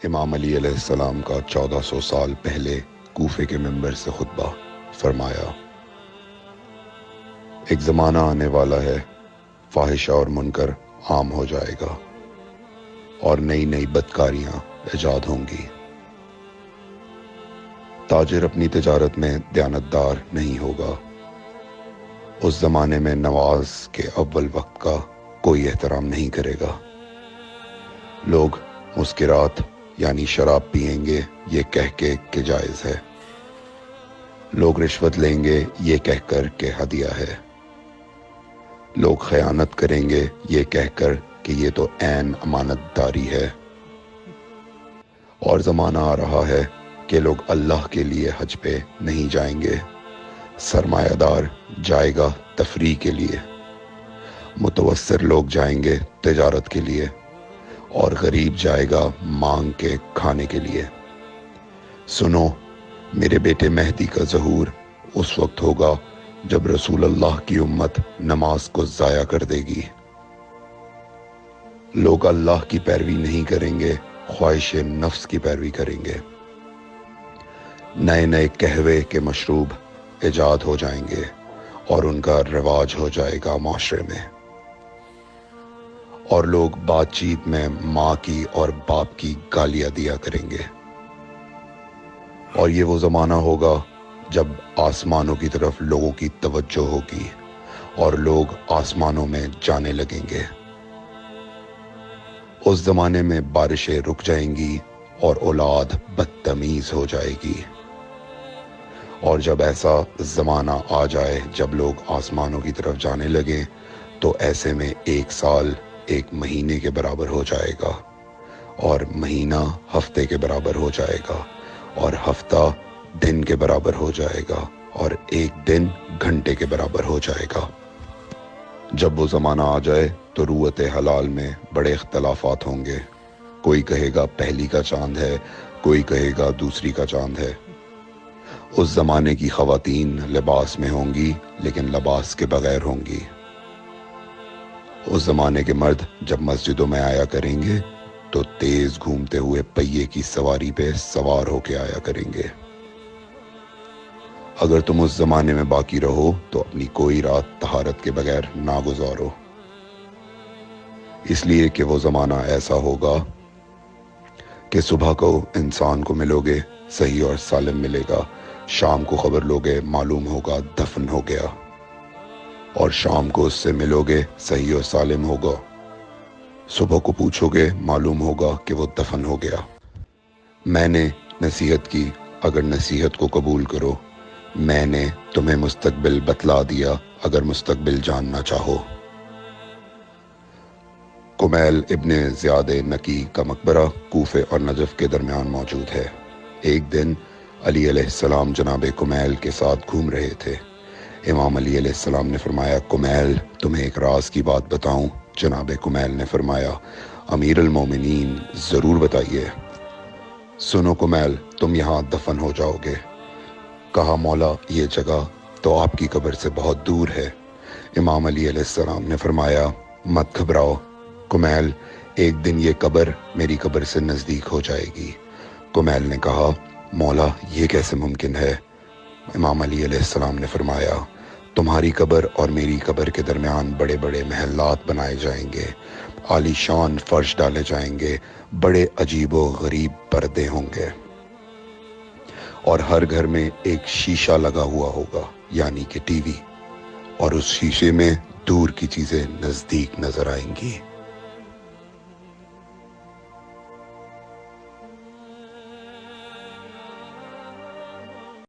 امام علی علیہ السلام کا 1400 سال پہلے کوفے کے منبر سے خطبہ فرمایا، ایک زمانہ آنے والا ہے، فاحشہ اور منکر عام ہو جائے گا اور نئی نئی بدکاریاں ایجاد ہوں گی۔ تاجر اپنی تجارت میں دیانتدار نہیں ہوگا۔ اس زمانے میں نماز کے اول وقت کا کوئی احترام نہیں کرے گا۔ لوگ مسکرات یعنی شراب پئیں گے یہ کہہ کے کہ جائز ہے۔ لوگ رشوت لیں گے یہ کہہ کر کہ ہدیہ ہے۔ لوگ خیانت کریں گے یہ کہہ کر کہ یہ تو عین امانت داری ہے۔ اور زمانہ آ رہا ہے کہ لوگ اللہ کے لیے حج پہ نہیں جائیں گے، سرمایہ دار جائے گا تفریح کے لیے، متوسر لوگ جائیں گے تجارت کے لیے، اور غریب جائے گا مانگ کے کھانے کے لیے۔ سنو، میرے بیٹے مہدی کا ظہور اس وقت ہوگا جب رسول اللہ کی امت نماز کو ضائع کر دے گی۔ لوگ اللہ کی پیروی نہیں کریں گے، خواہش نفس کی پیروی کریں گے۔ نئے نئے قہوے کے مشروب ایجاد ہو جائیں گے اور ان کا رواج ہو جائے گا معاشرے میں، اور لوگ بات چیت میں ماں کی اور باپ کی گالیاں دیا کریں گے۔ اور یہ وہ زمانہ ہوگا جب آسمانوں کی طرف لوگوں کی توجہ ہوگی اور لوگ آسمانوں میں جانے لگیں گے۔ اس زمانے میں بارشیں رک جائیں گی اور اولاد بدتمیز ہو جائے گی۔ اور جب ایسا زمانہ آ جائے جب لوگ آسمانوں کی طرف جانے لگیں تو ایسے میں ایک سال ایک مہینے کے برابر ہو جائے گا، اور مہینہ ہفتے کے برابر ہو جائے گا، اور ہفتہ دن کے برابر ہو جائے گا، اور ایک دن گھنٹے کے برابر ہو جائے گا۔ جب وہ زمانہ آ جائے تو روت حلال میں بڑے اختلافات ہوں گے۔ کوئی کہے گا پہلی کا چاند ہے، کوئی کہے گا دوسری کا چاند ہے۔ اس زمانے کی خواتین لباس میں ہوں گی لیکن لباس کے بغیر ہوں گی۔ اس زمانے کے مرد جب مسجدوں میں آیا کریں گے تو تیز گھومتے ہوئے پہیے کی سواری پہ سوار ہو کے آیا کریں گے۔ اگر تم اس زمانے میں باقی رہو تو اپنی کوئی رات طہارت کے بغیر نہ گزارو، اس لیے کہ وہ زمانہ ایسا ہوگا کہ صبح کو انسان کو ملو گے صحیح اور سالم ملے گا، شام کو خبر لوگے معلوم ہوگا دفن ہو گیا، اور شام کو اس سے ملو گے صحیح اور سالم ہوگا، صبح کو پوچھو گے معلوم ہوگا کہ وہ دفن ہو گیا۔ میں نے نصیحت کی، اگر نصیحت کو قبول کرو، میں نے تمہیں مستقبل بتلا دیا اگر مستقبل جاننا چاہو۔ کمیل ابن زیاد نکی کا مقبرہ کوفے اور نجف کے درمیان موجود ہے۔ ایک دن علی علیہ السلام جناب کمیل کے ساتھ گھوم رہے تھے۔ امام علی علیہ السلام نے فرمایا، کمیل تمہیں ایک راز کی بات بتاؤں؟ جناب کمیل نے فرمایا، امیر المومنین ضرور بتائیے۔ سنو کمیل، تم یہاں دفن ہو جاؤ گے۔ کہا، مولا یہ جگہ تو آپ کی قبر سے بہت دور ہے۔ امام علی علیہ السلام نے فرمایا، مت گھبراؤ کمیل، ایک دن یہ قبر میری قبر سے نزدیک ہو جائے گی۔ کمیل نے کہا، مولا یہ کیسے ممکن ہے؟ امام علی علیہ السلام نے فرمایا، تمہاری قبر اور میری قبر کے درمیان بڑے بڑے محلات بنائے جائیں گے، عالی شان فرش ڈالے جائیں گے، بڑے عجیب و غریب پردے ہوں گے، اور ہر گھر میں ایک شیشہ لگا ہوا ہوگا یعنی کہ ٹی وی، اور اس شیشے میں دور کی چیزیں نزدیک نظر آئیں گی۔